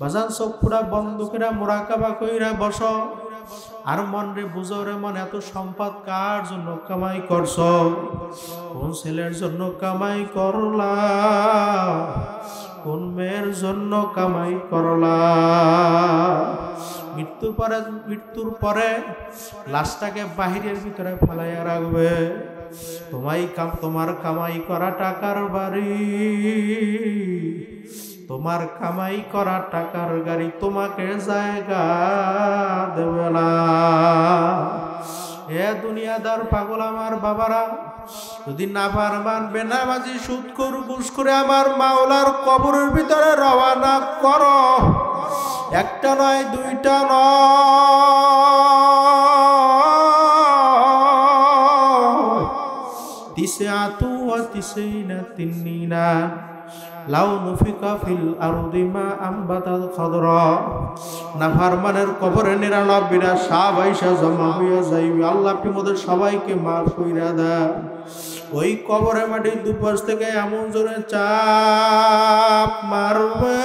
বাজান চোখ পুরা বন্ধ করে মুরাকাবা কইরা বসো আর মন রে বুঝো রে মন এত সম্পদ কার জন্য কামাই করছো কোন ছেলের জন্য কামাই করলা কোন মেয়ের জন্য কামাই করলা মৃত্যুর পরে লাশটাকে বাহিরের ভিতরে ফেলাইয়া রাখবে তোমার কামাই করা টাকার বাড়ি তোমার কামাই করা টাকার গাড়ি তোমাকে জায়গা দেবে না। এ দুনিয়াদার পাগল আমার বাবারা, যদি না পারবেন বেনামাজি সুদখোর ঘুষখোরে আমার মাওলার কবরের ভিতরে রওনা করো। একটা নয় দুইটা নয়, তিসআতু ওয়া তিসঈনা তিন্নিনা লাউ নুফিকা ফিল আরদি মা আমবাতাল খাদরা। নাফরমানের কবরে ৯৯টা সাপ আইসা জমা হইয়া যাইবে। আল্লাহ আপনি মোদের সবাইকে মাফ কইরা দেন। ওই কবরে মাটির দুপাশ থেকে এমন জোরে চাপ মারবে,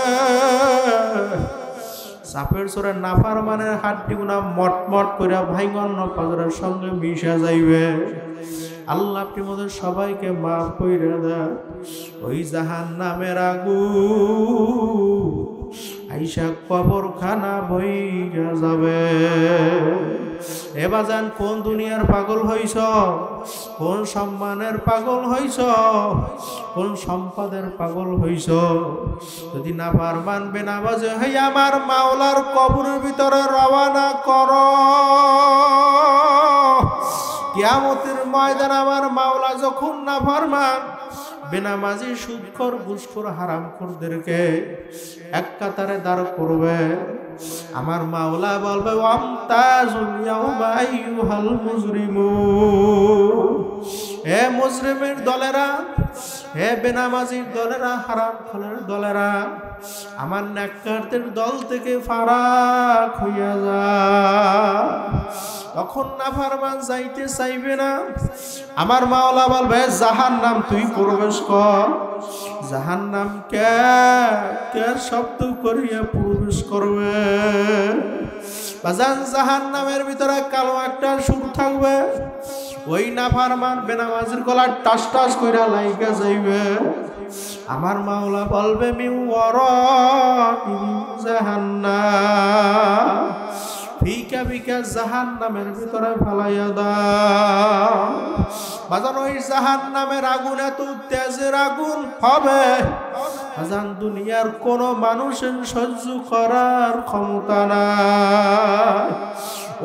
চাপের জোরে নাফরমানের হাড্ডিগুনা মটমট কইরা ভাইঙ্গন পাজরের সঙ্গে মিশা যাইবে। আল্লাহ আপনি মোদের সবাইকে মাফ কইরা দেন। ওই জাহান্নামের আগুন আইসা কবরখানা বইরা যাবে। এ বাজান কোন দুনিয়ার পাগল হইছ, কোন সম্মানের পাগল হইছ, কোন সম্পদের পাগল হইছ? যদি না পারবেন বেনামাজি হই আমার মাওলার কবরের ভিতরে রওনা করো। কিয়ামতের ময়দান আমার মাওলা যখন না ফরমান বেনামাজি সুদখোর ঘুষখোর হারামখোরদেরকে এক কাতারে দাঁড় করবে, আমার মাওলা বলবে ওয়ামতাজুল ইয়াউমা আইয়ুহাল মুজরিমুন। হে মুজরিমের দলেরা, হে বেনামাজির দলেরা, হারামখোরের দলেরা, আমার নেককারদের দল থেকে ফারাক হইয়া যায়। তখন নাফরমান যাইতে চাইবে না। আমার মাওলা বলবে জাহান্নাম তুই প্রবেশ কর। জাহান্নাম কে শব্দ করিয়া প্রবেশ করবে। বাজান জাহান্নামের ভিতরে কালো একটা সুর থাকবে। ওই নাফরমান বেনামাজির গলা টাস টাস কইরা লাইগা যাইবে। আমার মাওলা বলবে মিন ওয়ারাইহিম জাহান্নাম, ফিকা ফিকা জাহান্নামের ভিতরে ফালাইয়া দাও। বাজান ওই জাহান্নামের আগুন এত তেজের আগুন হবে বাজান দুনিয়ার কোন মানুষের সহ্য করার ক্ষমতা নাই।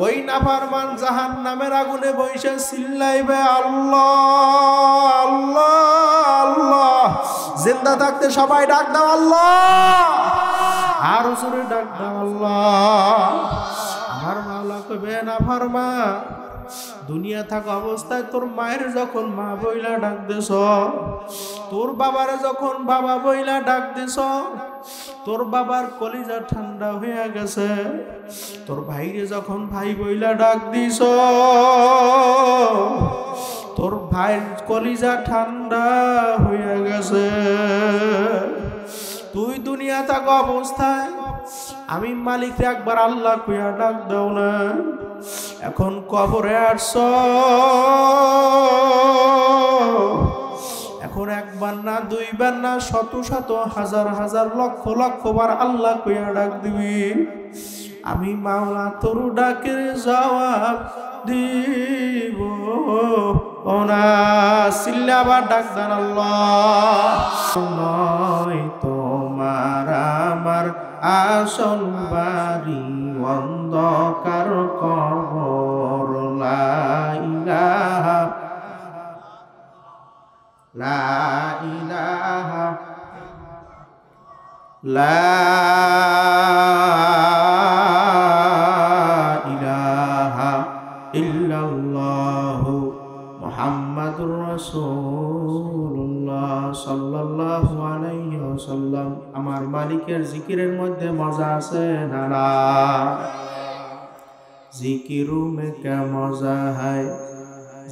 ওই নাফরমান জাহান্নামের আগুনে বইসা চিল্লাইবে আল্লাহ আল্লাহ আল্লাহ। জিন্দা থাকতে সবাই ডাক দাও আল্লাহ, আর জোরে ডাক দাও আল্লাহ। আমার মাওলা কবে নাফরমান দুনিয়া থাকা অবস্থায় তোর মায়ের যখন মা বইলা ডাক দেছ, তোর বাবারে যখন বাবা বইলা ডাক দেছ, তোর বাবার কলিজা ঠান্ডা হয়ে গেছে। তোর ভাইরে যখন ভাই বইলা ডাক দিছ, তোর ভাইয়ের কলিজা ঠান্ডা হয়ে গেছে। তুই দুনিয়া থাকা অবস্থায় আমি মালিককে একবার আল্লাহ কইয়া ডাক দাও না। এখন কবরে আসছ, এখন একবার না দুইবার না শত শত হাজার হাজার লক্ষ লক্ষ বার আল্লাহ কইয়া ডাক দিবি। আমি মাওলা তোর ডাকের জবাব দিব না। সিল্লাবার ডাক দেন আল্লাহ। নয় তোমার আমার আসল বাড়ি অন্ধকার কবর। লা ইলাহা লা ইলাহা লা ইলাহা ইল্লাল্লাহু মুহাম্মাদুর রাসূলুল্লাহ সাল্লাল্লাহু আলাইহি ওয়াসাল্লাম। আমার মালিকের জিকিরের মধ্যে মজা আছে না না? জিকিরু মে কে মজা হয়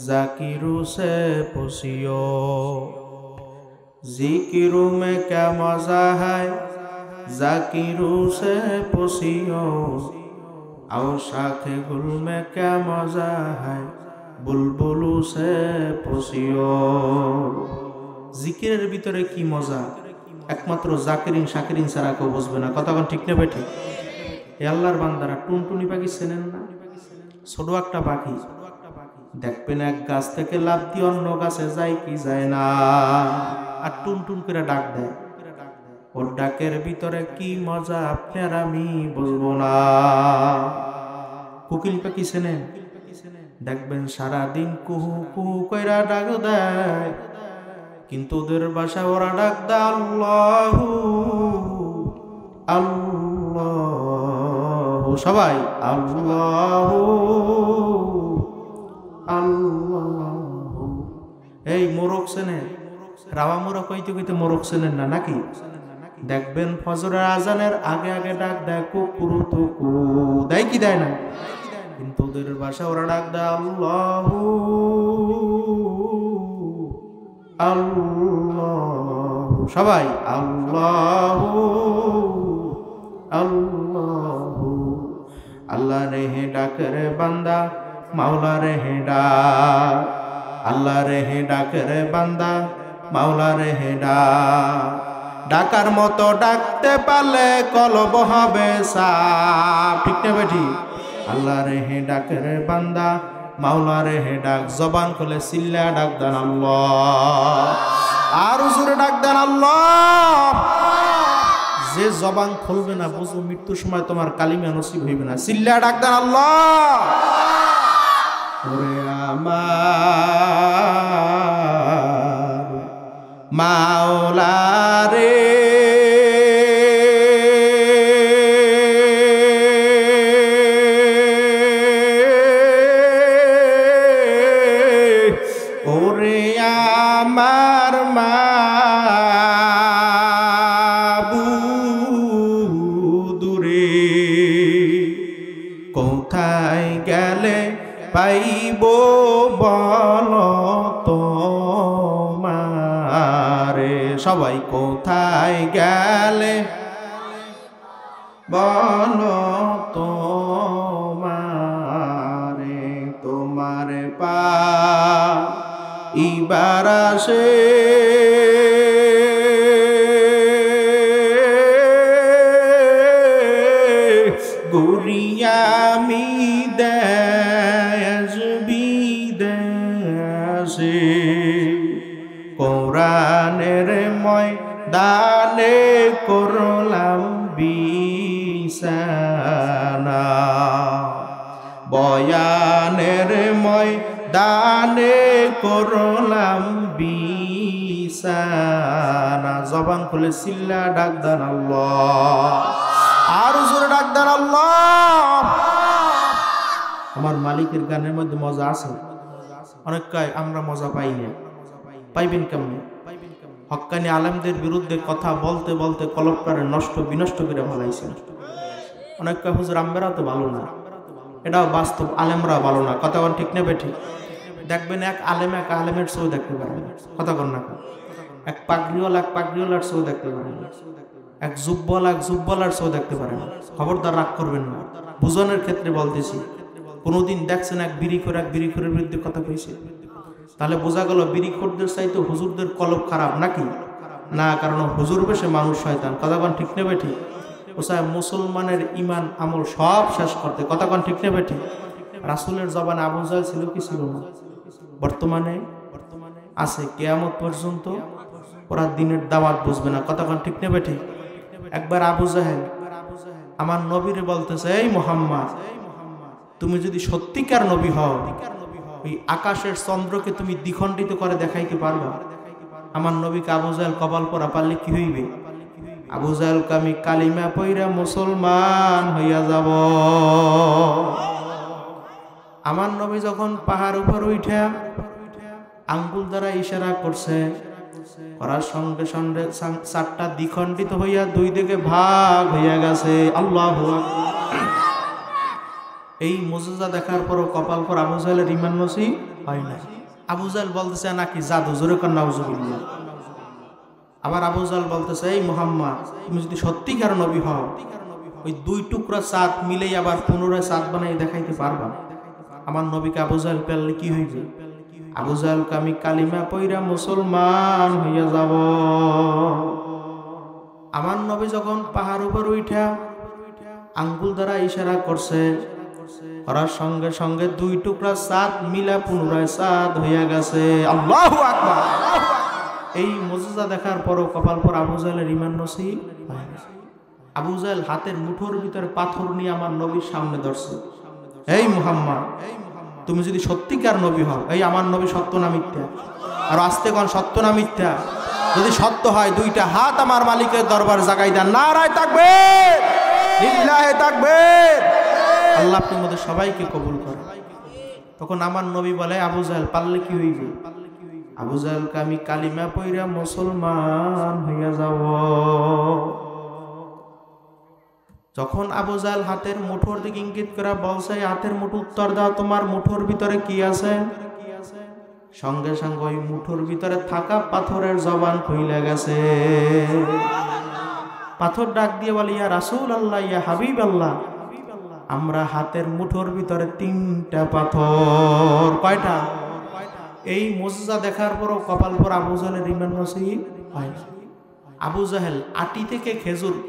জাকিরু সে পুছিও। জিকিরু মে কে মজা হয় जाकिरों से पोसियो आओ शाखे गुल में क्या मजा है बुलबुलों से पोसियो জিকিরের ভিতরে কি মজা একমাত্র জাকিরিন শাকিরিন ছাড়া কেউ বুঝবে না কতক্ষণ ঠিক নেবে ঠিক এ আল্লাহর বান্দারা টুনটুনি পাখি চেনেন না ছোট একটা পাখি দেখবেন এক গাছ থেকে লাফ দিয়ে অন্য গাছে যায় কি যায় না আর টুনটুন করে ডাক দেয় ওর ডাকের ভিতরে কি মজা আপনার আমি বলবো না কোকিল পাখি চেনেন দেখবেন সারাদিন কুহু কুহু কইরা ডাক দেয় কিন্তু ওদের ভাষা ওরা ডাক দেয় আল্লাহু আল্লাহু সবাই আল্লাহু আল্লাহু এই মোরগ চেনেন রাওয়া মোরগ কইতে কইতে মোরগ চেনেন না নাকি দেখবেন ফজরের আজানের আগে আগে ডাক দেয় কুকুরু তুকু দেয় কি দেয় না কিন্তু ওদের ভাষা ওরা ডাক দেয় আল্লাহু আল্লাহু সবাই আল্লাহু আল্লাহু আল্লাহ রে হে ডাক রে বান্দা মাওলা রে হে ডাক আল্লাহ রে হে ডাক রে বান্দা মাওলা রে হে ডাক ডাকার মতো ডাকতে পারলে কলব হবে সাফ ঠিক না বেঠি আল্লাহ রে হে ডাক রে বান্দা মাওলা রে হে ডাক জবান খুলে চিল্লা ডাক দেন আল্লাহ আর জোরে ডাক দেন আল্লাহ যে জবান খুলবে না বুঝো মৃত্যুর সময় তোমার কালিমা নসিব হইবে না চিল্লা ডাক দেন আল্লাহ ওরে আমার মাওলা রে ওরে আমার মাবুদুরে কোথায় গেলে পাইব বল তোমারে সবাই কোথায় গেলে বল তোমারে তোমার পা ইবার আসে গুরিয়ামি দেশ বিদেশে কোরআনের ময়দানে করলাম বিছানা বয়ানের ময়দানে করলাম বিছানা জবান খুলে চিল্লা ডাক দেন আল্লাহ আর জোরে ডাক দেন আল্লাহ আমার মালিকের গানের মধ্যে মজা আছে অনেক কয় আমরা মজা পাই না পাইবেন কেমনে হক্কানি আলেমদের বিরুদ্ধে কথা বলতে বলতে কলবটারে নষ্ট বিনষ্ট করে ফেলাইছেন অনেক কয় হুজুর আমরাও তো ভালো না এটাও বাস্তব আলেমরা ভালো না কথা কোন ঠিক নেবে ঠিক দেখবেন এক আলেমের শো দেখতে পারেন কথা কোন না এক পাগড়িওয়ালার শো দেখতে পারেন এক জুব্বলার শো দেখতে পারেন খবরদার রাগ করবেন না বুঝনের ক্ষেত্রে বলতেছি কোনোদিন দেখছেন এক বিড়িখোরের বিরুদ্ধে কথা কইছে তাহলে বোঝা গেল বিড়িখোরদের চাইতে হুজুরদের কলব খারাপ নাকি না কারণ হুজুর বেশে মানুষ শয়তান কথাবান ঠিক নেবে ঠিক ও সাহেব মুসলমানের ইমান আমল সব শেষ করতে কথাবান ঠিক নেবে ঠিক রাসূলের জবানে আবু জাহেল ছিল কি ছিল না বর্তমানে আছে কিয়ামত পর্যন্ত ওরা দিনের দাওয়াত বুঝবে না কথাবান ঠিক নেবে ঠিক একবার আবু জাহেল আমার নবীরে বলতেছে এই মুহাম্মদ তুমি যদি সত্যিকার নবী হও ওই আকাশের চন্দ্রকে তুমি দ্বিখণ্ডিত করে দেখাইতে পারবা আমার নবীকে আবু জাহেল কপাল পরা পারলে কি হইবে আবু জাহেলকে আমি কালিমা পইরা মুসলমান হইয়া যাব আমার নবী যখন পাহাড় উপর উঠা আঙ্গুল দ্বারা ইশারা করছে করার সঙ্গে সঙ্গে চারটা দ্বিখণ্ডিত হইয়া দুই দিকে ভাগ হইয়া গেছে আল্লাহু আকবার এই মুজিজা দেখার পরও কপাল পর আবু জাহেলের ঈমান নসিব হয় না আবু জাহেল বলতেছে নাকি জাদু জোরে কর নাউজুবিল্লাহ আবার আবু জাহল বলতেছে, এই মুহাম্মদ, তুমি যদি সত্যিকার নবী হও, ওই 2 টুকরা চাঁদ মিলেই আবার পুনরায় চাঁদ বানাই দেখাইতে পারবা? আমার নবীকে আবু জাহল পেলে কি হইবে? আবু জাহলকে আমি কালিমা পইরা মুসলমান হইয়া যাব। আমার নবী যখন পাহাড় উপর উঠা আঙ্গুল দ্বারা ইশারা করছে, করার সঙ্গে সঙ্গে 2 টুকরা চাঁদ মিলা পুনরায় চাঁদ হইয়া গেছে। আল্লাহু আকবার। এই মুজিজা দেখার পরও কপাল পর আবু জাহলের ঈমান নসিব হয় না। আবু জাহল হাতের মুঠোর ভিতরে পাথর নিয়ে আমার নবীর সামনে ধরছে, এই মুহাম্মদ, তুমি যদি সত্যিকার নবী হও, এই আমার নবী সত্য না মিথ্যা? আর আস্তে কোন সত্য না মিথ্যা? যদি সত্য হয় 2টা হাত আমার মালিকের দরবার জাগাই দেন, নারায়ে তাকবীর, লিল্লাহি তাকবীর। আল্লাহ আপনার মধ্যে সবাইকে কবুল করে। তখন আমার নবী বলে, আবু জাহল পারলে কি হইবে? আবু জাহলকে আমি কালিমা পইরা মুসলমান হইয়া যাব। যখন আবু জাহল হাতের মুঠোর দিকে ইঙ্গিত করে বলছে, হাতের মুঠো উত্তর দাও, তোমার মুঠোর ভিতরে কি আছে? সঙ্গে সঙ্গে ওই মুঠোর ভিতরে থাকা পাথরের জবান খুইলা গেছে। পাথর ডাক দিয়ে বলে, ইয়া রাসূলুল্লাহ, ইয়া হাবিবাল্লাহ, আমরা হাতের মুঠোর ভিতরে 3টা পাথর। কয়টা? এই মুজিজা দেখার পরও কপাল পর আবু জাহলের ঈমান নসিব হয় না। আবু জাহল আটি থেকে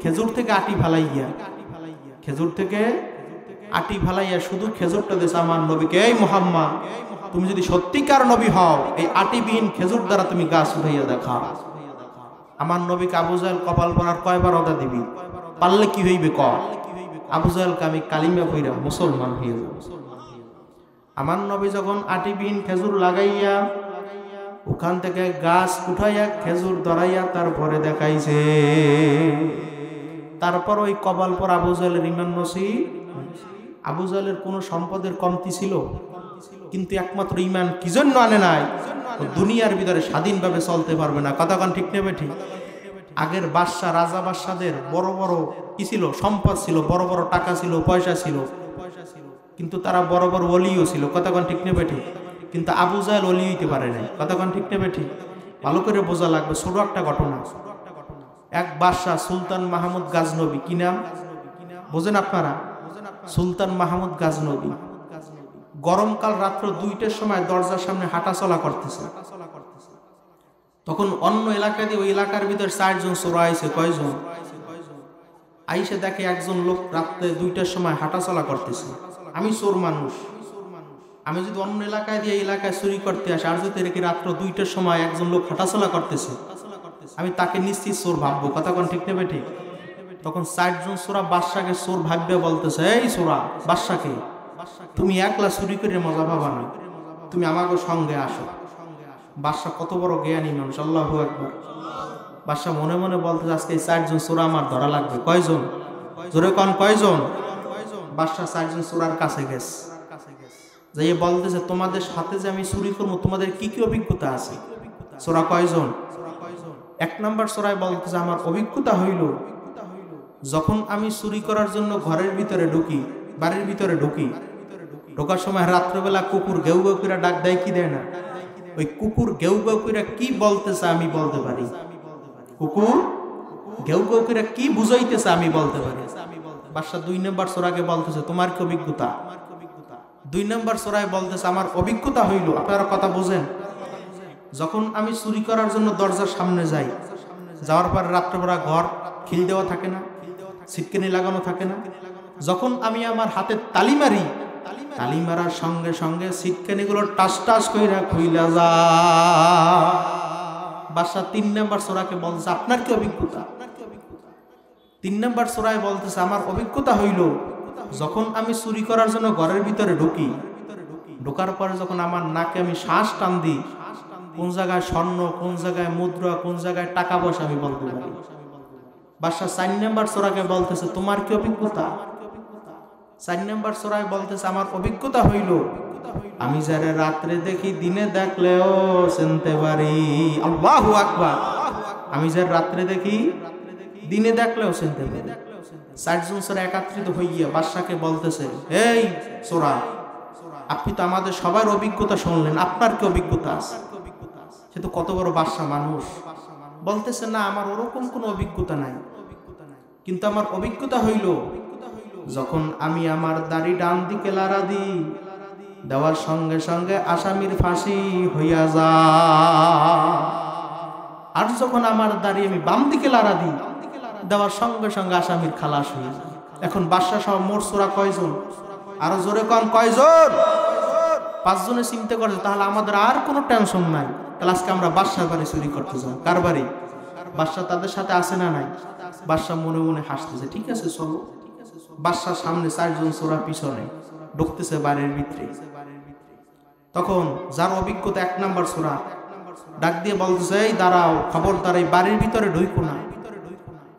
খেজুর থেকে আটি ফালাইয়া, খেজুর থেকে আটি ফালাইয়া শুধু খেজুরটা দিয়েছে আমার নবীকে, এই মুহাম্মদ, তুমি যদি সত্যিকার নবী হও, এই আটিবিহীন খেজুর দ্বারা তুমি গাছ উঠাইয়া দেখা। আমার নবীকে আবু জাহল কপাল পর আর কয়বার ওটা দিবি? পারলে কি হইবে ক? আবু জাহলকে আমি কালিমা পইরা মুসলমান হইয়া যাব। আমার নবী যখন আটিবিহীন খেজুর লাগাইয়া ওখান থেকে গাছ উঠাইয়া খেজুর ধরাইয়া তারপরে দেখাইছে, তারপর ওই কপাল পর আবু জাহলের ঈমান নসিব। আবু জাহলের কোনো সম্পদের কমতি ছিল, কিন্তু একমাত্র ঈমান কি জন্য আনে নাই? ও দুনিয়ার ভিতরে স্বাধীনভাবে চলতে পারবে না। কথা কোন ঠিক নেবে ঠিক? আগের বাদশা, রাজা বাদশাদের বড় বড় কি ছিল? সম্পদ ছিল, বড় বড় টাকা ছিল, পয়সা ছিল, কিন্তু তারা বড় বড় ওলিও ছিল। কথা কোন ঠিক নেবে ঠিক? কিন্তু আবু জাহল ওলি হইতে পারে নাই। কথা কোন ঠিক নেবে ঠিক? ভালো করে বোঝা লাগবে। ছোট একটা ঘটনা। এক বাদশা সুলতান মাহমুদ গাজনবী, কি নাম বোঝেন আপনারা? সুলতান মাহমুদ গাজনবী গরমকাল রাত্র 2টার সময় দরজার সামনে হাঁটা চলা করতেছে। তখন অন্য এলাকা দিয়ে ওই এলাকার ভিতর 4 জন চোরা আইছে। কয়জন? আইসে দেখে একজন লোক রাত্রে 2টার সময় হাঁটা চলা করতেছে। আমি চোর মানুষ, আমি যদি অন্য এলাকায় দিয়ে এলাকায় চুরি করতে আসি, আর যদি রেখে রাত্র 2টার সময় একজন লোক হাঁটাচলা করতেছে, আমি তাকে নিশ্চিত চোর ভাববো। কথা কোন ঠিক নেবে ঠিক? তখন 4 জন চোরা বাদশাকে চোর ভাববে, বলতেছে, এই চোরা বাদশাকে, তুমি একলা চুরি করে মজা পাবা না, তুমি আমাকে সঙ্গে আসো। বাদশা কত বড় জ্ঞানী মানুষ, আল্লাহু আকবার। বাদশা মনে মনে বলতেছে, আজকে এই 4 জন চোরা আমার ধরা লাগবে। কয়জন? জোরে কোন কয়জন? বাদশা 4 জন চোরার কাছে গেছে, যে বলতেছে, তোমাদের সাথে যে আমি চুরি করবো, তোমাদের কি কি অভিজ্ঞতা আছে? চোরা কয়জন? 1 নাম্বার চোরাই বলতেছে, আমার অভিজ্ঞতা হইল, যখন আমি চুরি করার জন্য ঘরের ভিতরে ঢুকি, বাড়ির ভিতরে ঢুকি, ঢোকার সময় রাত্রবেলা কুকুর ঘেউ ঘেউ করে ডাক দেয়, কি দেয় না? ওই কুকুর ঘেউ ঘেউ করে কি বলতেছে আমি বলতে পারি। কুকুর ঘেউ ঘেউ করে কি বুঝাইতেছে আমি বলতে পারি। বাদশা 2 নাম্বার চোরাকে বলতেছে, তোমার কি অভিজ্ঞতা? 2 নাম্বার চোরাই বলতেছে, আমার অভিজ্ঞতা হইল, আপনারা কথা বোঝেন, যখন আমি চুরি করার জন্য দরজার সামনে যাই, যাওয়ার পর রাত্রবেলা ঘর খিল দেওয়া থাকে না, ছিটকেনি লাগানো থাকে না, যখন আমি আমার হাতে তালি মারি, তালি মারার সঙ্গে সঙ্গে ছিটকেনিগুলো টাস টাস কইরা খুইলা যায়। বাদশা 3 নাম্বার চোরাকে বলতেছে, আপনার কি অভিজ্ঞতা? 3 নাম্বার চোরাই বলতেছে, আমার অভিজ্ঞতা হইল, যখন আমি চুরি করার জন্য ঘরের ভিতরে ঢুকি, ঢোকার পরে যখন আমার নাকে আমি শ্বাস টান দিই, কোন জায়গায় স্বর্ণ, কোন জায়গায় মুদ্রা, কোন জায়গায় টাকা পয়সা আমি বলতে পারি। বাদশা 4 নাম্বার চোরাকে বলতেছে, তোমার কি অভিজ্ঞতা? 4 নাম্বার চোরাই বলতেছে, আমার অভিজ্ঞতা হইল, আমি যারা রাত্রে দেখি দিনে দেখলেও চিনতে পারি। আল্লাহু আকবার। আমি যারা রাত্রে দেখি দিনে দেখলেও চিনতে পারি। 4 জন চোরা একত্রিত হইয়া বাদশাকে বলতেছে, এই চোরা, আপনি তো আমাদের সবার অভিজ্ঞতা শুনলেন, আপনার কি অভিজ্ঞতা আছে? সে তো কত বড় বাদশা মানুষ, বলতেছে না আমার ওরকম কোনো অভিজ্ঞতা নাই, কিন্তু আমার অভিজ্ঞতা হইল যখন আমি আমার দাড়ি ডান দিকে লাড়া দিই, দেওয়ার সঙ্গে সঙ্গে আসামির ফাঁসি হইয়া যায়, আর যখন আমার দাড়ি আমি বাম দিকে লাড়া দিই, দেওয়ার সঙ্গে সঙ্গে আসামির খালাস হয়ে যায়। এখন বাদশা সহ মোট সূরা কয়জন? আরো জোরে কোন কয়জন? 5 জনে চিন্তা করে, তাহলে আমাদের আর কোনো টেনশন নাই। তাহলে আজকে আমরা বাদশার বাড়ি চুরি করতে যাব। কার বাড়ি? বাদশা তাদের সাথে আসে না নাই? বাদশা মনে মনে হাসতেছে, ঠিক আছে চলো। বাদশার সামনে 4 জন চোরা পিছনে ঢুকতেছে বাড়ির ভিতরে। তখন যার অভিজ্ঞতা 1 নাম্বার চোরা ডাক দিয়ে বলতেছে, এই দাঁড়াও, খবরদার এই বাড়ির ভিতরে ঢুকো না।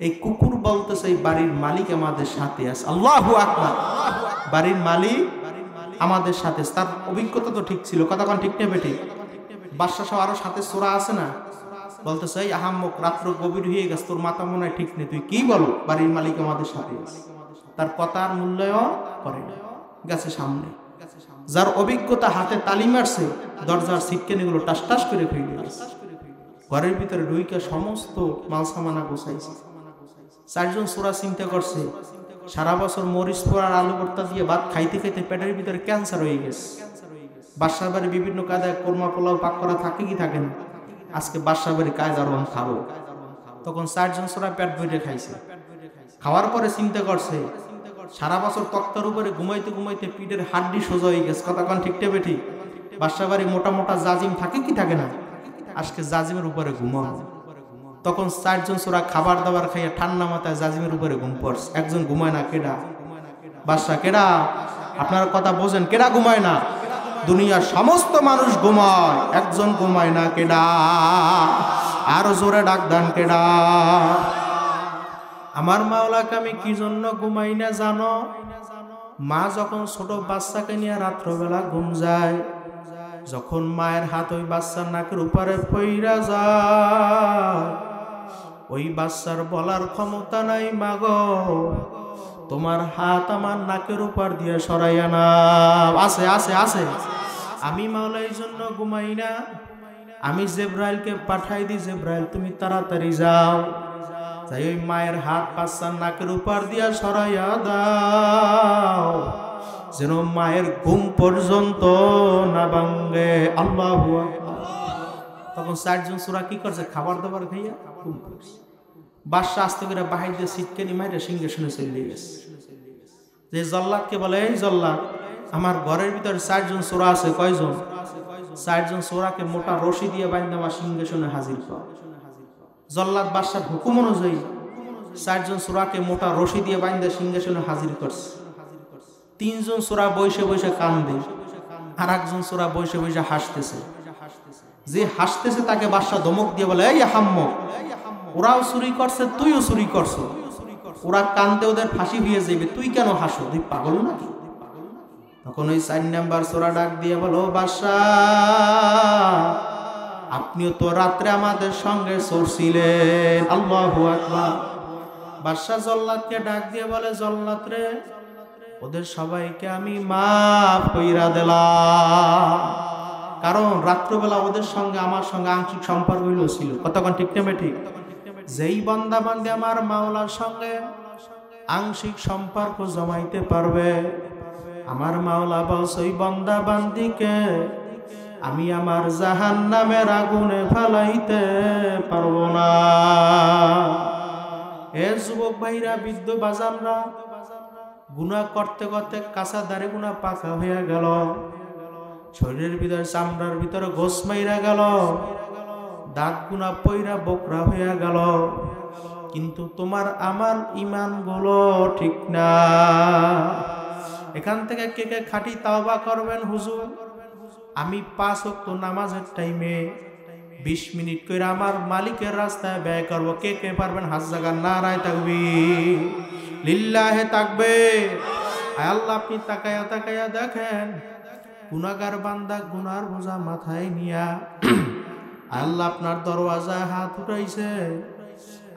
এই কুকুর বলতেছে এই বাড়ির মালিক আমাদের সাথে আছে। আল্লাহু আকবার। বাড়ির মালিক আমাদের সাথে। তার অভিজ্ঞতা তো ঠিক ছিল, কথা কোন ঠিক নেবে ঠিক? বাদশা সহ আরো সাথে চোরা আছে না, বলতেছে এই আহাম্মক, রাত্র গভীর হয়ে গেছে, তোর মাথা মনে হয় ঠিক নেই, তুই কি বলো বাড়ির মালিক আমাদের সাথে আছে? তার কথার মূল্যায়ন করে না, গেছে সামনে। যার অভিজ্ঞতা হাতে তালি মারছে, দরজার সিটকেনিগুলো টাস টাস করে খুলে গেছে। ঘরের ভিতরে ঢুইকে সমস্ত মাল সামানা গোছাইছে। 4 জন চোরা চিন্তা করছে, সারা বছর মরিচ পোড়ার আলু ভর্তা দিয়ে ভাত খাইতে খাইতে পেটের ভিতরে ক্যান্সার হয়ে গেছে। বাদশার বাড়ি বিভিন্ন কায়দায় কোরমা পোলাও পাক করা থাকে কি থাকে না? আজকে বাদশার বাড়ি কায়দার খাবো। তখন 4 জন চোরা পেট ভরে খাইছে। খাওয়ার পরে চিন্তা করছে, সারা বছর তক্তার উপরে ঘুমাইতে ঘুমাইতে পিঠের হাড্ডি সোজা হয়ে গেছে, কথা কোন ঠিক টেবে ঠিক? বাদশার বাড়ি মোটা মোটা জাজিম থাকে কি থাকে না? আজকে জাজিমের উপরে ঘুমাও। তখন 4 জন চোরা খাবার দাবার খাইয়া ঠান্ডা মাথায় জাজিমের উপরে ঘুম পড়ছে। একজন ঘুমায় না, কেডা? বাদশা, কেডা? আপনার কথা বোঝেন, কেডা ঘুমায় না? দুনিয়ার সমস্ত মানুষ ঘুমায়, একজন ঘুমায় না, কেডা? আরো জোরে ডাক দেন, কেডা? আমার মাওলাকে আমি কি জন্য ঘুমাই না জানো? মা যখন ছোট বাচ্চাকে নিয়ে রাত্রবেলা ঘুম যায়, যখন মায়ের হাত ওই বাচ্চার নাকের উপরে পইরা যায়, ওই বাচ্চার বলার ক্ষমতা নাই, মাগো তোমার হাত আমার নাকের উপর দিয়ে সরাইয়া না। আছে আছে আছে। আমি মাওলা এই জন্য ঘুমাই না, আমি জিবরাইলকে পাঠাই দিই, জিবরাইল তুমি তাড়াতাড়ি যাও, তাই ওই মায়ের হাত বাচ্চার নাকের উপর দিয়া সরাইয়া দাও, যেন মায়ের ঘুম পর্যন্ত না ভাঙে। আল্লাহু আকবার। তখন 4 জন চোরা কি করছে? খাবার দাবার খাইয়া ঘুম পড়ছে। বাদশা আস্তে করে বাহির দিয়ে সিটকেনি মাইরে সিংহাসনে চলে গেছে। যে জল্লাদকে বলে, এই জল্লাদ, আমার ঘরের ভিতরে 4 জন চোরা আছে। কয়জন? 4 জন চোরাকে মোটা রশি দিয়ে বাইন্ধে আমার সিংহাসনে হাজির কর। জল্লাদ বাদশার হুকুম অনুযায়ী 4 জন চোরাকে মোটা রশি দিয়ে বাইন্ধে সিংহাসনে হাজির করছে। 3 জন চোরা বসে বসে কান্দে, আর 1 জন চোরা বসে বসে হাসতেছে। যে হাসতেছে তাকে বাদশা ধমক দিয়ে বলে, এই আহাম্মক, ওরাও চুরি করছে, তুইও চুরি করছো, ওরা কান্দে ওদের ফাঁসি হয়ে যাবে, তুই কেন হাসো? তুই পাগল নাকি? তখন ওই 4 নাম্বার চোরা ডাক দিয়ে বলো, বাদশা আপনিও তো রাত্রে আমাদের সঙ্গে চলছিলেন। আল্লাহু আকবার। বাদশা জল্লাদকে ডাক দিয়ে বলে, জল্লাদ রে, ওদের সবাইকে আমি মাফ কইরা দিলাম, কারণ রাত্রবেলা ওদের সঙ্গে আমার সঙ্গে আংশিক সম্পর্ক ছিল। কতক্ষণ ঠিক নেবে ঠিক? যেই বান্দা বান্দি আমার মাওলার সঙ্গে আংশিক সম্পর্ক জমাইতে পারবে, আমার মাওলা বলছে ওই বান্দা বান্দিকে আমি আমার জাহান্নামের আগুনে ফেলাইতে পারবো না। এ যুবক ভাইরা, বৃদ্ধ বাজানরা, গুনাহ করতে করতে কাঁচা দাড়ি গুনা পাকা হয়ে গেল, শরীরের ভিতরে চামড়ার ভিতরে গোস মাইরা গেল, দাঁত গুনা পইরা বকরা হয়ে গেল, কিন্তু তোমার আমার ইমান গুলো ঠিক না। এখান থেকে কে কে খাঁটি তাওবা করবেন? হুজুর, আমি 5 ওয়াক্ত নামাজের টাইমে 20 মিনিট করে আমার মালিকের রাস্তায় ব্যয় করব। কে কে পারবেন? হাত জাগান, নারায়ে তাকবীর, লিল্লাহে তাকবীর। আল্লাহ আপনি তাকায়া তাকায়া দেখেন, গুনাহগার বান্দা গুনার বোঝা মাথায় নিয়া আল্লাহ আপনার দরওয়াজায় হাত উঠাইছে।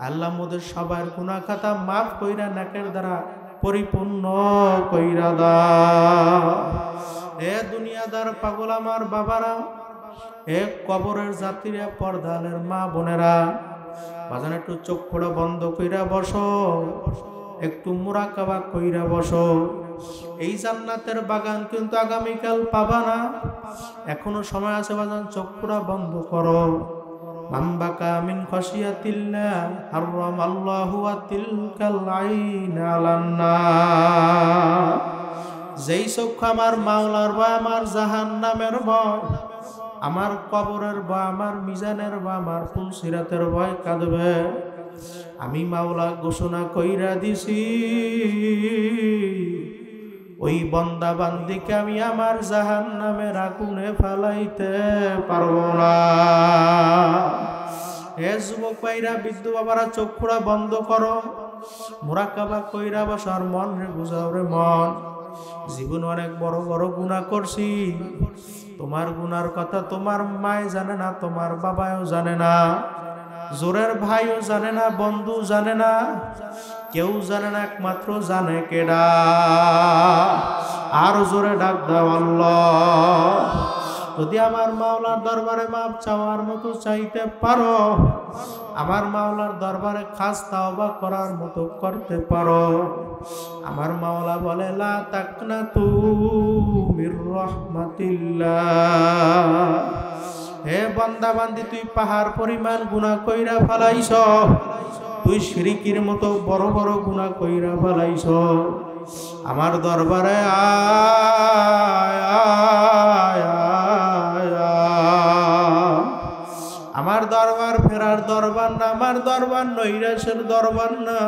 আল্লাহ মোদের সবার গুনাহ খাতা মাফ কইরা নাকের দ্বারা পরিপূর্ণ কইরা দাও। এ দুনিয়াদার পাগল আমার বাবারা, এ কবরের যাত্রীরা, পর্দালের মা বোনেরা, বাজান একটু চোখ খোলা বন্ধ কইরা বসো, একটু মুরাকাবা কইরা বসো। এই জান্নাতের বাগান কিন্তু আগামীকাল পাবা না, এখনো সময় আছে বাজান। চোখ খোলা বন্ধ করো। মাম্বাকা মিন খাশিয়াতিল্লাহ হারামাল্লাহু তিলকাল আইন আলান্নার। যেই চক্ষু আমার মাওলার ভয়, আমার জাহান্নামের ভয়, আমার কবরের ভয়, আমার মিজানের ভয়, আমার পুলসিরাতের ভয় কাঁদবে, আমি মাওলা ঘোষণা কইরা দিছি ওই বান্দা বান্দিকে আমি আমার জাহান্নামের আগুনে ফেলাইতে পারবো না। হে যুবক ভাইরা, বৃদ্ধ বাবারা, চোখ খোলা বন্ধ করো, মুরাকাবা কইরা বসার। মন রে বুঝাও রে মন, জীবন অনেক বড় বড় গুনাহ করছি। তোমার গুনার কথা তোমার মায় জানে না, তোমার বাবাও জানে না, জোরের ভাইও জানে না, বন্ধু জানে না, কেউ জানে না, একমাত্র জানে কেডা। আর জোরে ডাক দাও আল্লাহ। যদি আমার মাওলার দরবারে মাপ চাওয়ার মতো চাইতে পারো, আমার মাওলার দরবারে খাস তাওবা করার মতো করতে পারো, আমার মাওলা বলে লা তাকনাতু মির রাহমাতিল্লাহ। হে বান্দা বান্দি, তুই পাহাড় পরিমাণ গুনাহ কইরা ফেলাইছ, তুই শিরকির মতো বড় বড় গুনাহ কইরা ফেলাইছ। আমার দরবারে আয় আয় আয় আয়। আমার দরবার ফেরার দরবার না, আমার দরবার নৈরাশের দরবার না।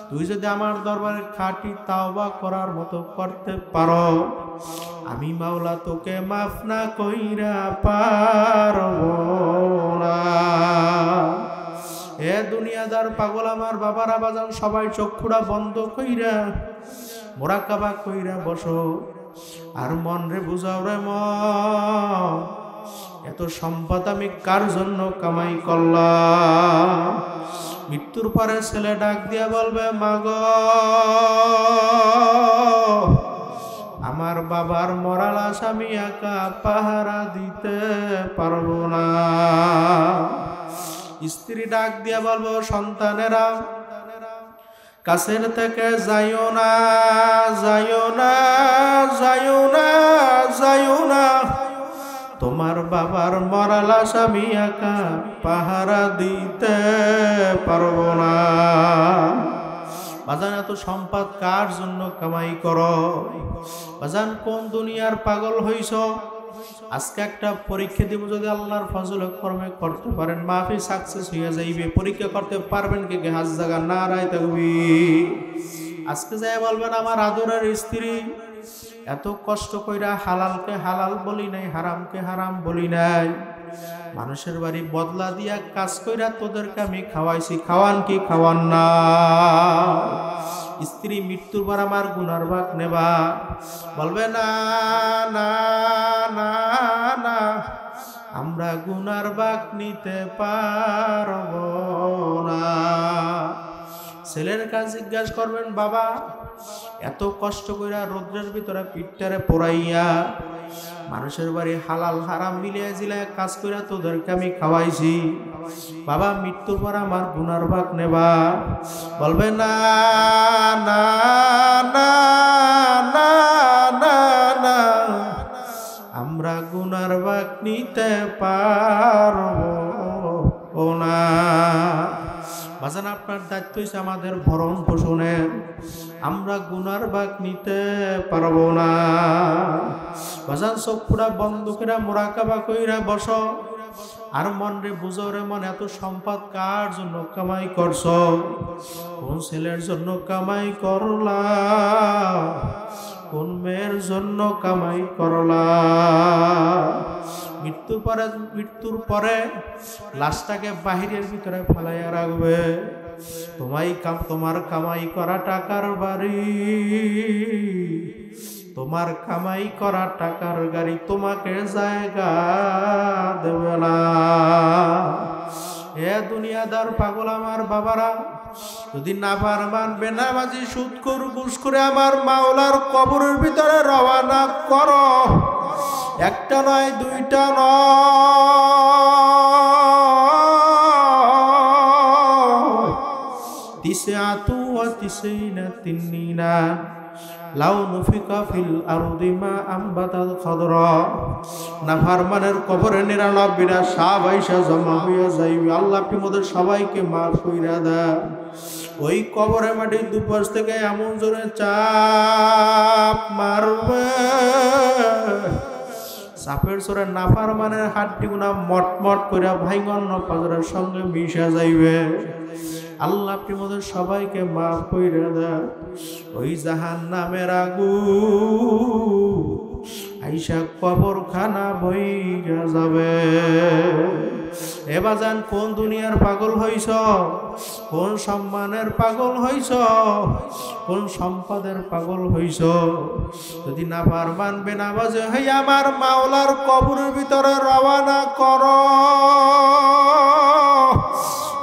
তুই যদি আমার দরবারে খাঁটি তাওবা করার মতো করতে পারো, আমি মাওলা তোকে মাফ না কইরা পারবো না। এ দুনিয়াদার পাগল আমার বাবারা বাজান, সবাই চক্ষুরা বন্ধ কইরা মুরাকাবা কইরা বসো। আর মন রে বুঝাও রে মন, এত সম্পদ আমি কার জন্য কামাই করলাম? মৃত্যুর পরে ছেলে ডাক দিয়া বলবে, মাগো আমার বাবার মরা লাশ আমি একা পাহারা দিতে পারবো না। স্ত্রী ডাক দিয়া বলবো, সন্তানেরা কাছের থেকে যাইও না, যাইও না, যাইও না, যাইও না, তোমার বাবার মরা লাশ আমি একা পাহারা দিতে পারবো না। বাজান, এত সম্পদ কার জন্য কামাই করো? বাজান, কোন দুনিয়ার পাগল হইছ? আজকে একটা পরীক্ষা দিব, যদি আল্লাহর ফজলে কর্মে করতে পারেন মাফি সাকসেস হইয়া যাইবে। পরীক্ষা করতে পারবেন কি? হাজ জায়গা না রায় থাকবি। আজকে যাই বলবেন, আমার আদরের স্ত্রী এত কষ্ট কইরা হালালকে হালাল বলি নাই, হারামকে হারাম বলি নাই, মানুষের বাড়ি বদলা দিয়া কাজ কইরা তোদেরকে আমি খাওয়াইছি, খাওয়ান কি খাওয়ান না? স্ত্রী মৃত্যুর পর আমার গুনার ভাগ নেবা, বলবে না না না না, আমরা গুনার ভাগ নিতে পারবো না। ছেলের কাছে জিজ্ঞাসা করবেন, বাবা এত কষ্ট কইরা রোদ্রের ভিতরে পিঠটারে পোড়াইয়া মানুষের বাড়ি হালাল হারাম মিলিয়ে জিলায় কাজ কইরা তোদেরকে আমি খাওয়াইছি, বাবা মৃত্যুর পর আমার গুনার ভাগ নেবা? বলবে না না না না না না, আমরা গুনার ভাগ নিতে পারবো না। বাজান, আপনার দায়িত্ব হচ্ছে আমাদের ভরণ পোষণের, আমরা গুনার ভাগ নিতে পারবো না। বাজান, চোখ পুরা বন্ধ করে মুরাকাবা কইরা বসো। আর মন রে বুঝো রে মন, এত সম্পদ কার জন্য কামাই করছ? কোন ছেলের জন্য কামাই করলা? কোন মেয়ের জন্য কামাই করলা? মৃত্যুর পরে লাশটাকে বাহিরের ভিতরে ফেলাইয়া রাখবে। তোমার কামাই করা টাকার বাড়ি, তোমার কামাই করা টাকার গাড়ি তোমাকে জায়গা দেবে না। এ দুনিয়াদার পাগল আমার বাবারা, যদি না পারবেন বেনামাজি সুদখোর ঘুষ করে আমার মাওলার কবরের ভিতরে রওনা করো। একটা নয়, দুইটা নয়, তিসিনা তিন্নিনা লাউ নুফিকা ফিল আরদি মা আমবাতাল খাদরা। নাফরমানের কবরে 99টা সাপ আইসা জমা হইয়া যাইবে। আল্লাহ আপনি মোদের সবাইকে মাফ কইরা দেন। ওই কবরে মাটির দুপাশ থেকে এমন জোরে চাপ মারবে, চাপের জোরে নাফরমানের হাড্ডিগুনা মটমট করে ভাইঙ্গন পাজরের সঙ্গে মিশা যাইবে। আল্লাহ আপনি মোদের সবাইকে মাফ কইরা দেন। ওই জাহান্নামের আগুন আইসা কবরখানা বইরা যাবে। এ বাজান, কোন দুনিয়ার পাগল হইছ, কোন সম্মানের পাগল হইছ, কোন সম্পদের পাগল হইছ? যদি না পারমান বেনামাজি হই আমার মাওলার কবরের ভিতরে রওনা কর।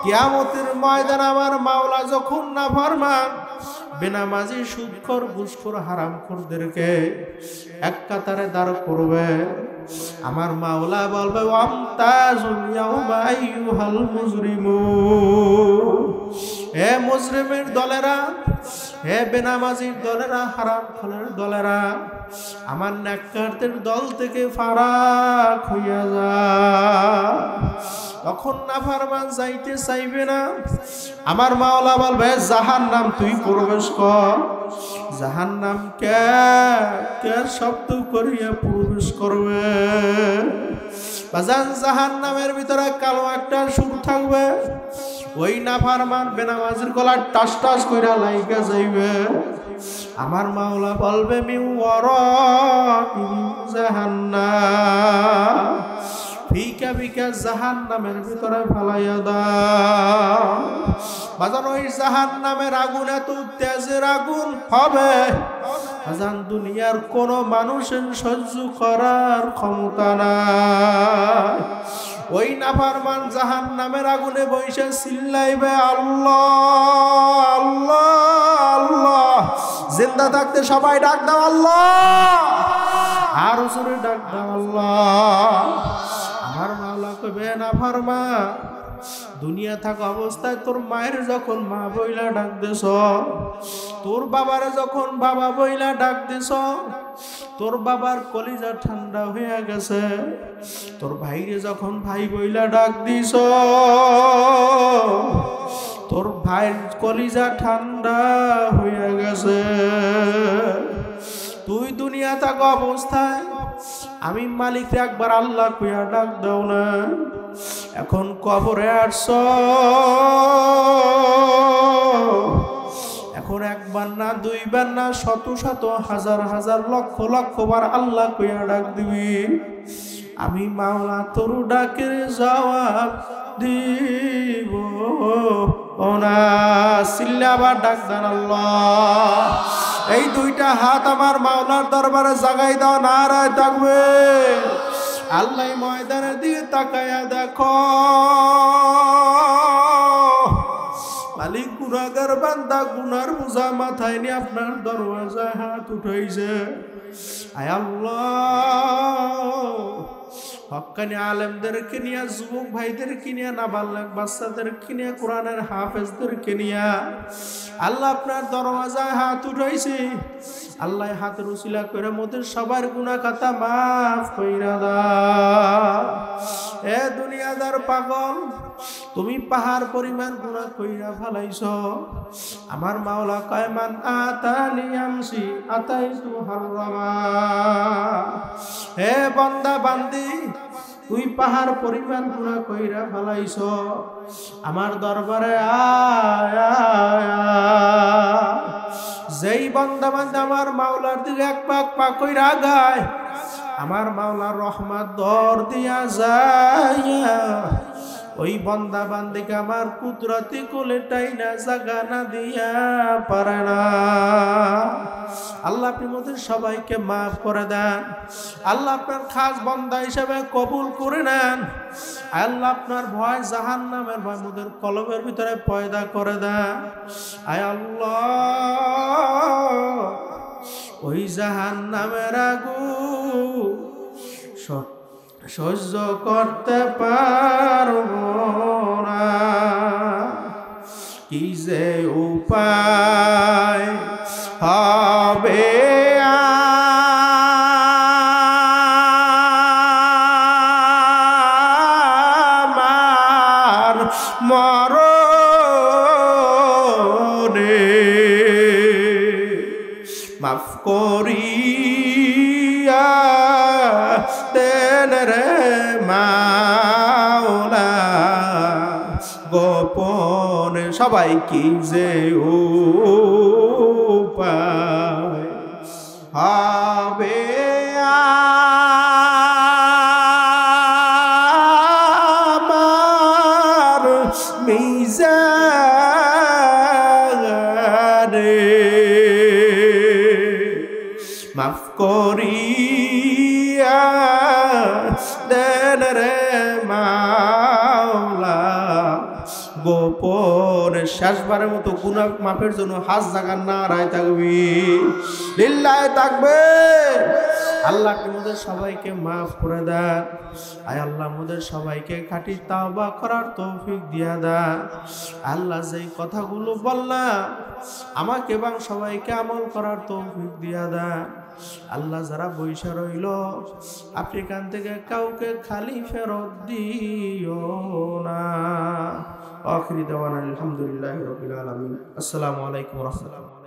কিয়ামতের ময়দান আমার মাওলা যখন না ফরমান বেনামাজি সুদখোর ঘুষখোর হারামখোরদেরকে এক কাতারে দাঁড় করবে, আমার মাওলা বলবে ওয়ামতাজুল ইয়াউমা আইয়ুহাল মুজরিমুন। হে মুজরিমের দলেরা, হে বেনামাজির দলেরা, হারামখোরের দলেরা, আমার নেককারদের দল থেকে ফারাক হইয়া যায়। তখন নাফরমান যাইতে চাইবে না। আমার মাওলা বলবে জাহান্নাম তুই প্রবেশ কর। জাহান্নাম কে শব্দ করিয়া প্রবেশ করবে। বাজান, জাহান্নামের ভিতরে কালো একটা সুর থাকবে। ওই নাফরমান বেনামাজির গলা টাস টাস কইরা লাইগা যাইবে। আমার মাওলা বলবে মিন ওয়ারাইহি জাহান্নাম, ফিকা ফিকা জাহান্নামের ভিতরে ফালাইয়া দাও। বাজান, ওই জাহান্নামের আগুন এত তেজের আগুন হবে বাজান দুনিয়ার কোন মানুষের সহ্য করার ক্ষমতা নাই। ওই নাফরমান জাহান্নামের আগুনে বইসা চিল্লাইবে আল্লাহ আল্লাহ আল্লাহ। জিন্দা থাকতে সবাই ডাক দাও আল্লাহ, আর জোরে ডাক দাও আল্লাহ। আমার মাওলা কবে নাফরমান, দুনিয়া থাকা অবস্থায় তোর মায়ের যখন মা বইলা ডাক দিস, তোর বাবারে যখন বাবা বইলা ডাক দিস, তোর বাবার কলিজা ঠান্ডা হয়ে গেছে। তোর ভাইরে যখন ভাই বইলা ডাক দিস, তোর ভাইয়ের কলিজা ঠান্ডা হয়ে গেছে। তুই দুনিয়া থাকা অবস্থায় আমি মালিক একবার আল্লাহ কইয়া ডাক দাও না। এখন কবরে আসছ, এখন একবার না দুইবার না শত শত হাজার হাজার লক্ষ লক্ষ বার আল্লাহ কইয়া ডাক দিবি। আমি মাওলা তোর ডাকের জবাব দিব না। চিল্লা আবার ডাক দেন আল্লাহ। এই দুইটা হাত আমার মাওলার দরবারে জাগাই দাও, নারায় থাকবে। আল্লাহ ময়দানের দিকে তাকায়া দেখো, মালিক গুনাহগার বান্দা গুনার বোঝা মাথায় নিয়ে আপনার দরওয়াজায় হাত উঠাইছে। আয় আল্লাহ, হক্কানি আলেমদেরকে নিয়ে, যুবক ভাইদেরকে নিয়ে, নাবালক বাচ্চাদেরকে নিয়ে, কোরআনের হাফেজদেরকে নিয়ে আল্লাহ আপনার দরওয়াজায় হাত উঠাইছে। আল্লাহ হাতের উসিলা করে মোদের সবার গুনাহ খাতা মাফ কইরা দাও। এ দুনিয়াদার পাগল, তুমি পাহাড় পরিমাণ গুনাহ কইরা ফেলাইছ। আমার মাওলা কয় মান আতানি আমসি আতাইতু হাররামা। হে বান্দা বান্দি, তুই পাহাড় পরিমাণ গুনাহ কইরা ফেলাইছ, আমার দরবারে আয়। যেই বান্দা বান্দা আমার মাওলার দিকে এক পাক পাক কইরা গায়, আমার মাওলার রহমত দর দিয়া যায়। ওই বান্দা বান্দিকে আমার কুদরতি কোলে টাইনা জাগা না দিয়া পারে না। আল্লাহ আপনি মোদের সবাইকে মাফ করে দেন। আল্লাহ আপনার খাস বান্দা হিসেবে কবুল করে নেন। আল্লাহ আপনার ভয়, জাহান্নামের ভয় মোদের কলবের ভিতরে পয়দা করে দেন। আয় আল্লাহ, ওই জাহান্নামের আগুন সহ্য করতে পারবো না। কি যে উপায় হবে আমার মরণে মাফ করিয়া দেন রে মাওলা গোপনে সবাই কি যে উপায় হবে আমার মিজানে মাফ করিয়া দেন রে মাওলা গোপনে শেষবারের মতো গুনাহ মাফের জন্য হাত জাগান নারায় তাকবীর লিল্লাহি তাকবীর। আল্লাহ আমাদের সবাইকে মাফ করে দেন। আয় আল্লাহ আমাদের সবাইকে খাঁটি তাওবা করার তৌফিক দিয়া দেন। আল্লাহ যেই কথাগুলো বললাম আমাকে এবং সবাইকে আমল করার তৌফিক দিয়া দেন। আল্লাহ যারা বৈশা রইল আপনি এখান থেকে কাউকে খালি ফেরত দিও না। আখিরি দাওয়ানা আলহামদুলিল্লাহি রাব্বিল আলামিন। আসসালামু আলাইকুম ওয়া রাহমাতুল্লাহ।